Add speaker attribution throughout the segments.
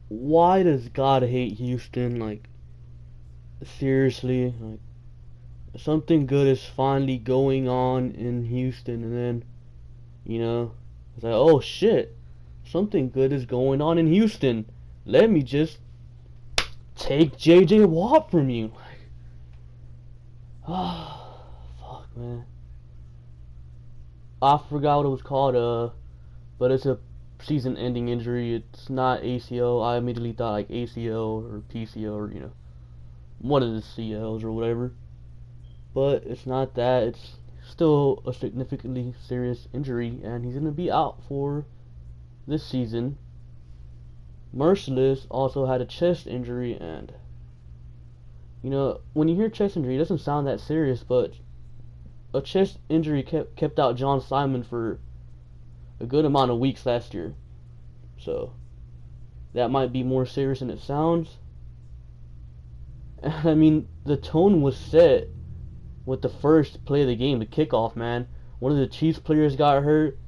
Speaker 1: why does God hate Houston? Like, seriously, like, something good is finally going on in Houston, and then, it's like, oh shit, something good is going on in Houston. Let me just take JJ Watt from you. Ah, fuck, man. I forgot what it was called, but it's a season-ending injury. It's not ACL. I immediately thought like ACL or PCL or one of the CLs or whatever. But it's not that. It's still a significantly serious injury, and he's gonna be out for this season. Merciless also had a chest injury, and when you hear chest injury, it doesn't sound that serious, but a chest injury kept out John Simon for a good amount of weeks last year. So that might be more serious than it sounds. And I mean, the tone was set with the first play of the game, the kickoff, man. One of the Chiefs players got hurt,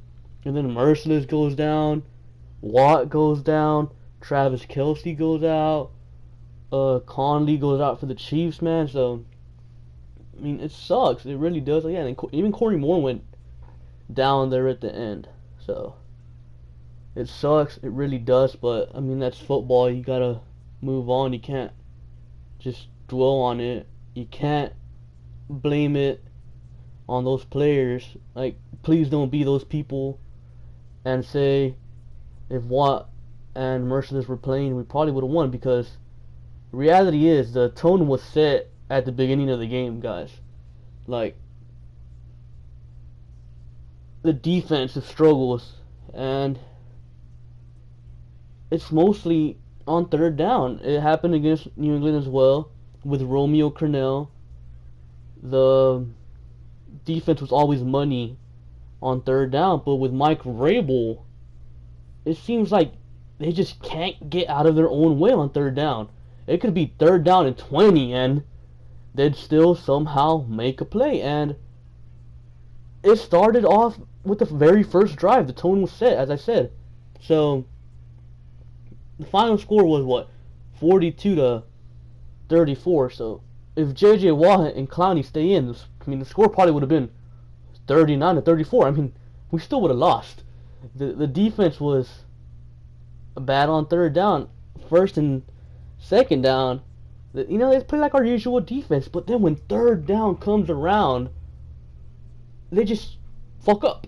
Speaker 1: and then Merciless goes down, Watt goes down, Travis Kelce goes out, Conley goes out for the Chiefs, man. So I mean, it sucks. It really does. Like, yeah, and even Corey Moore went down there at the end. So it sucks. It really does. But I mean, that's football. You gotta move on. You can't just dwell on it. You can't blame it on those players. Like, please don't be those people and say if Watt and Merciless were playing, we probably would have won, because the reality is the tone was set at the beginning of the game, guys. Like, the defensive struggles, and it's mostly on third down. It happened against New England as well with Romeo Crennel. The defense was always money on third down, but with Mike Vrabel, it seems like they just can't get out of their own way on third down. It could be third down and 20, and they'd still somehow make a play. And it started off with the very first drive. The tone was set, as I said. So the final score was what, 42 to 34. So if JJ Watt and Clowney stay in, I mean, the score probably would have been 39 to 34. I mean, we still would have lost. The defense was bad on third down. First and second down, they play like our usual defense. But then when third down comes around, they just fuck up.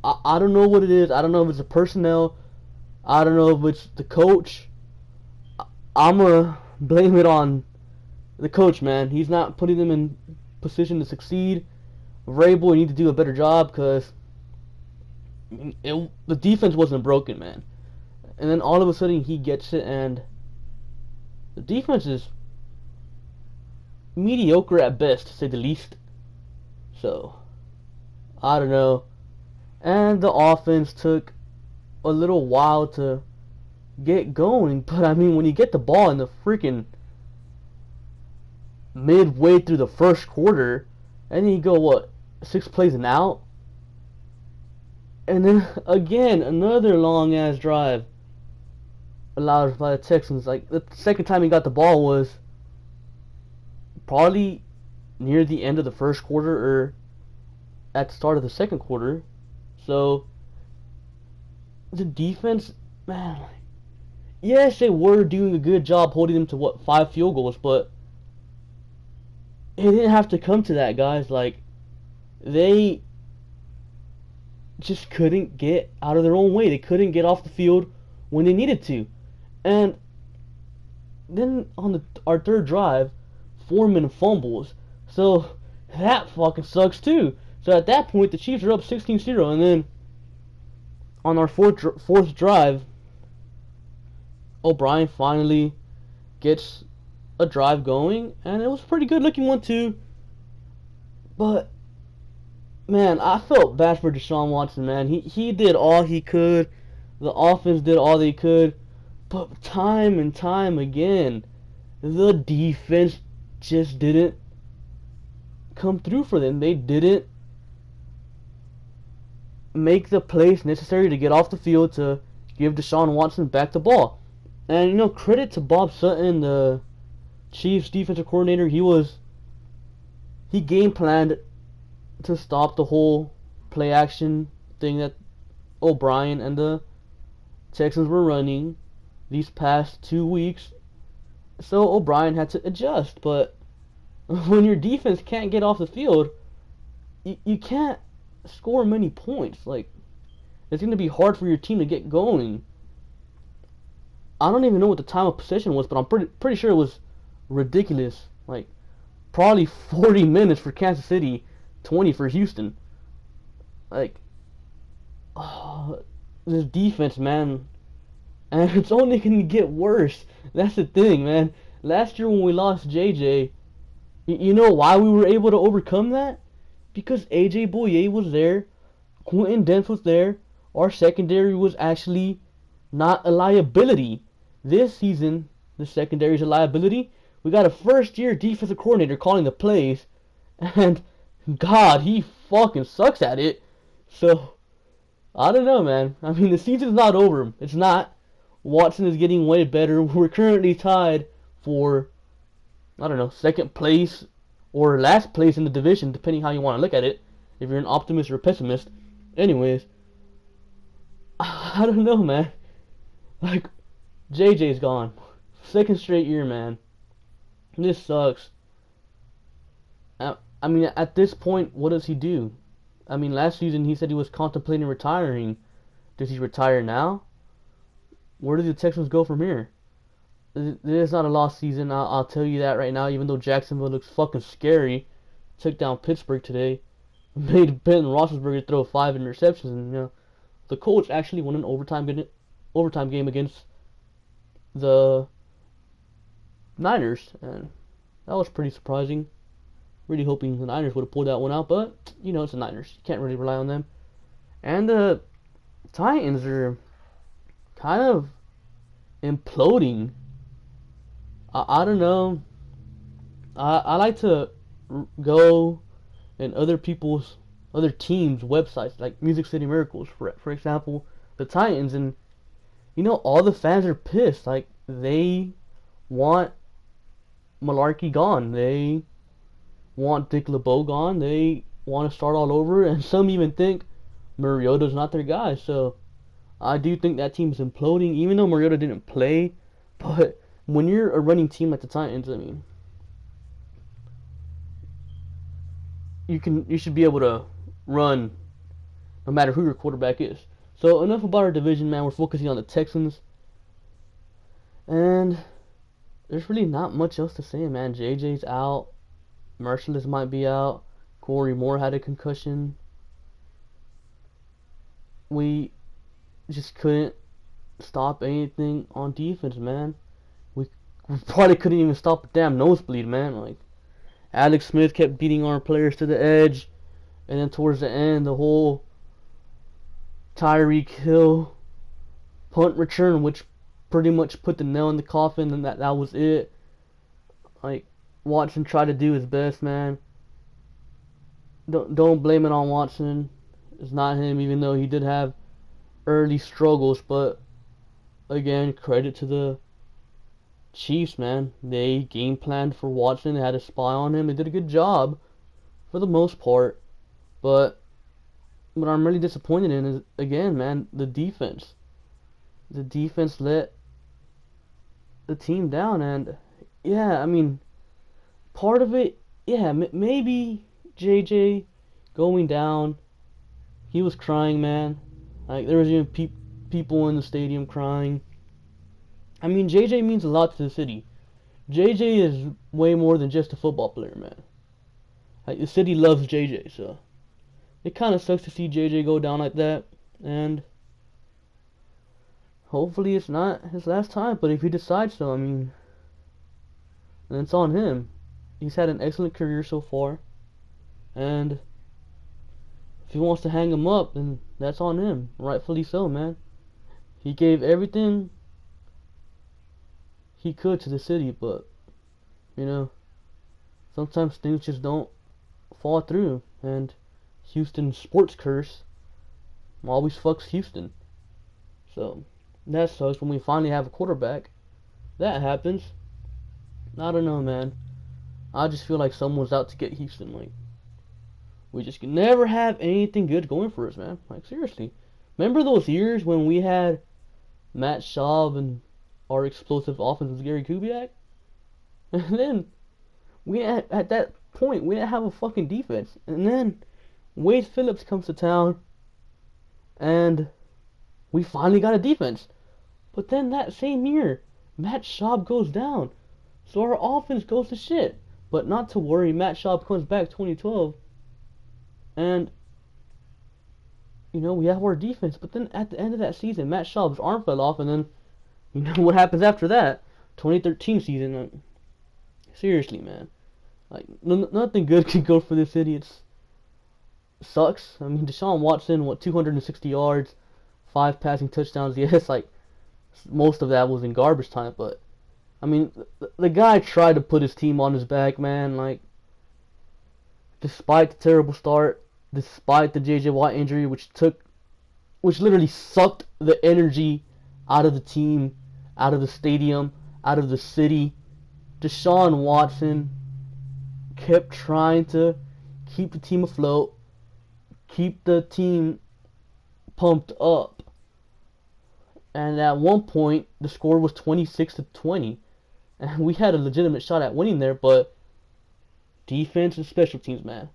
Speaker 1: I don't know what it is. I don't know if it's the personnel. I don't know if it's the coach. I'm going to blame it on the coach, man. He's not putting them in position to succeed. Vrabel, you need to do a better job, because the defense wasn't broken, man. And then all of a sudden he gets it, and the defense is mediocre at best, to say the least. So, I don't know. And the offense took a little while to get going, but I mean, when you get the ball in the freaking midway through the first quarter, and then you go, what, 6 plays and out? And then, again, another long-ass drive allowed by the Texans. Like, the second time he got the ball was probably near the end of the first quarter or at the start of the second quarter. So the defense, man, yes, they were doing a good job holding them to, what, 5 field goals, but it didn't have to come to that, guys. Like, they just couldn't get out of their own way. They couldn't get off the field when they needed to. And then on our third drive, Foreman fumbles. So that fucking sucks too. So at that point, the Chiefs are up 16-0, and then on our fourth drive, O'Brien finally gets a drive going, and it was a pretty good looking one too. But man, I felt bad for Deshaun Watson, man. He did all he could. The offense did all they could. But time and time again, the defense just didn't come through for them. They didn't make the plays necessary to get off the field to give Deshaun Watson back the ball. And credit to Bob Sutton, the Chiefs defensive coordinator. He game planned to stop the whole play action thing that O'Brien and the Texans were running these past 2 weeks. So O'Brien had to adjust. But when your defense can't get off the field, you can't score many points. Like, it's going to be hard for your team to get going. I don't even know what the time of possession was, but I'm pretty sure it was ridiculous. Like, probably 40 minutes for Kansas City, 20 for Houston. Like, oh, this defense, man. And it's only going to get worse. That's the thing, man. Last year when we lost JJ, you know why we were able to overcome that? Because AJ Bouye was there, Quentin Dent was there, our secondary was actually not a liability. This season, the secondary is a liability. We got a first-year defensive coordinator calling the plays, and God, he fucking sucks at it. So, I don't know, man. I mean, the season's not over. It's not. Watson is getting way better. We're currently tied for, I don't know, second place or last place in the division, depending how you want to look at it, if you're an optimist or a pessimist. Anyways, I don't know, man. Like, JJ's gone. Second straight year, man. This sucks. I mean, at this point, what does he do? I mean, last season he said he was contemplating retiring. Does he retire now? Where do the Texans go from here? It's not a lost season, I'll tell you that right now, even though Jacksonville looks fucking scary. Took down Pittsburgh today. Made Ben Roethlisberger throw 5 interceptions. And, the Colts actually won an overtime game against the Niners. And that was pretty surprising. Really hoping the Niners would have pulled that one out. But, it's the Niners. You can't really rely on them. And the Titans are kind of imploding. I don't know. I like to go in other teams' websites, like Music City Miracles, for example, the Titans, and all the fans are pissed. Like, they want Malarkey gone. They want Dick LeBeau gone. They want to start all over, and some even think Mariota's not their guy. So I do think that team is imploding, even though Mariota didn't play. But when you're a running team like the Titans, I mean, you should be able to run no matter who your quarterback is. So enough about our division, man. We're focusing on the Texans, and there's really not much else to say, man. JJ's out. Merciless might be out. Corey Moore had a concussion. We just couldn't stop anything on defense, man. We probably couldn't even stop a damn nosebleed, man. Like, Alex Smith kept beating our players to the edge, and then towards the end, the whole Tyreek Hill punt return, which pretty much put the nail in the coffin, and that was it. Like, Watson tried to do his best, man. Don't blame it on Watson. It's not him, even though he did have early struggles. But again, credit to the Chiefs, man. They game planned for Watson. They had a spy on him. They did a good job for the most part. But what I'm really disappointed in is, again, man, the defense. The defense let the team down. And yeah, I mean, part of it, yeah, maybe JJ going down. He was crying, man. Like, there was even people in the stadium crying. I mean, JJ means a lot to the city. JJ is way more than just a football player, man. Like, the city loves JJ, so it kind of sucks to see JJ go down like that. And hopefully it's not his last time. But if he decides so, I mean, then it's on him. He's had an excellent career so far. And if he wants to hang him up, then that's on him. Rightfully so, man. He gave everything he could to the city, but, sometimes things just don't fall through. And Houston's sports curse always fucks Houston. So, that sucks when we finally have a quarterback. that happens, I don't know, man. I just feel like someone's out to get Houston. Like, we just can never have anything good going for us, man. Like, seriously. Remember those years when we had Matt Schaub and our explosive offense was Gary Kubiak? And then, at that point, we didn't have a fucking defense. And then, Wade Phillips comes to town, and we finally got a defense. But then that same year, Matt Schaub goes down. So our offense goes to shit. But not to worry, Matt Schaub comes back 2012. And, we have our defense. But then at the end of that season, Matt Schaub's arm fell off. And then, what happens after that? 2013 season. Seriously, man. Like, nothing good can go for this city. It sucks. I mean, Deshaun Watson, 260 yards, 5 passing touchdowns. Yes, like, most of that was in garbage time, but I mean, the guy tried to put his team on his back, man. Like, despite the terrible start, despite the J.J. Watt injury, which literally sucked the energy out of the team, out of the stadium, out of the city, Deshaun Watson kept trying to keep the team afloat, keep the team pumped up. And at one point, the score was 26-20. And we had a legitimate shot at winning there, but defense and special teams, man.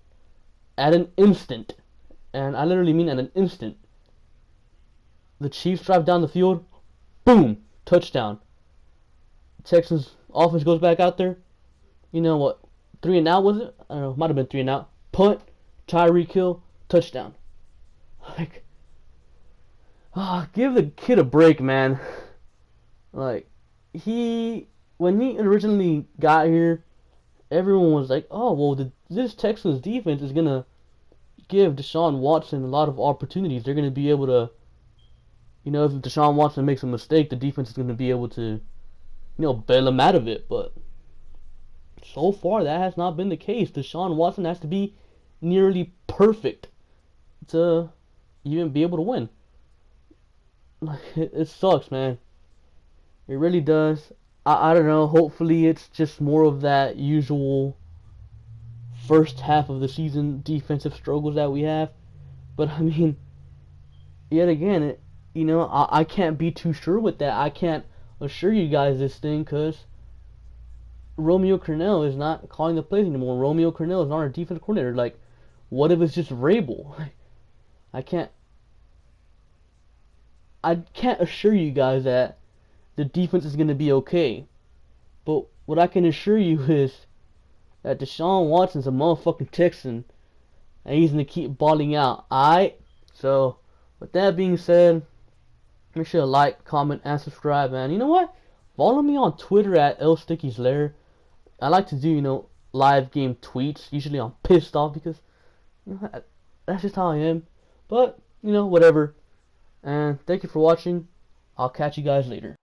Speaker 1: At an instant, and I literally mean at an instant, the Chiefs drive down the field, boom, touchdown. Texans offense goes back out there. You know what? 3 and out, was it? I don't know, might have been 3 and out. Punt, Tyreek Hill, touchdown. Like, give the kid a break, man. Like, when he originally got here, everyone was like, oh, well, this Texans defense is going to give Deshaun Watson a lot of opportunities. They're going to be able to, if Deshaun Watson makes a mistake, the defense is going to be able to, bail him out of it. But so far, that has not been the case. Deshaun Watson has to be nearly perfect to even be able to win. Like, it sucks, man. It really does. I don't know. Hopefully, it's just more of that usual first half of the season defensive struggles that we have. But I mean, yet again, I can't be too sure with that. I can't assure you guys this thing because Romeo Crennel is not calling the plays anymore. Romeo Crennel is not our defense coordinator. Like, what if it's just Rabel? I can't assure you guys that the defense is going to be okay. But what I can assure you is that Deshaun Watson's a motherfucking Texan, and he's going to keep balling out. Alright? So, with that being said, make sure to like, comment, and subscribe, man. You know what? Follow me on Twitter at LSticky'sLair. I like to do, live game tweets. Usually I'm pissed off because, that's just how I am. But, whatever. And thank you for watching. I'll catch you guys later.